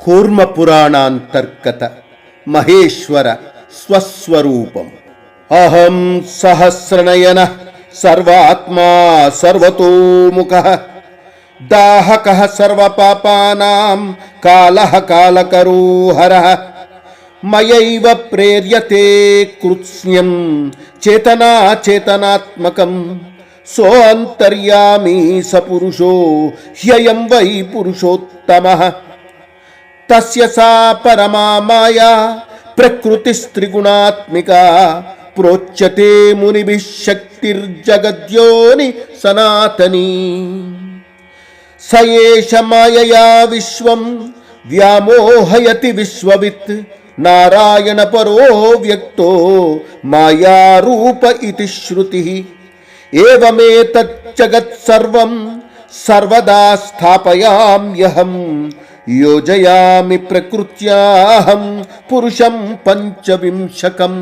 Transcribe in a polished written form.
కూర్మ పురాణాంతర్గత మహేశ్వర స్వస్వరూపం. అహం సహస్రనయన సర్వాత్మా సర్వతోముఖ దాహక సర్వపాపానాం కాలః కాలకరో హరః మయైవ ప్రేర్యతే కృత్స్న్యం చేతనా చేతనాత్మకం సోంతర్యామి సపురుషో హ్యయం వై పురుషోత్తమః తస్య సా పరమా మాయా ప్రకృతిస్త్రిగుణాత్మికా ప్రోచ్యతే మునిభిః శక్తిర్జగద్యోని సనాతనీ. స ఏష మాయయా విశ్వం వ్యామోహయతి విశ్వవిత్ నారాయణ పరో వ్యక్తో మాయారూప ఇతి శృతిః. ఏవమేతజ్జగత్ సర్వం సర్వదా స్థాపయామ్యహం యోజయామి ప్రకృత్యాహం పురుషం పంచవింశకం.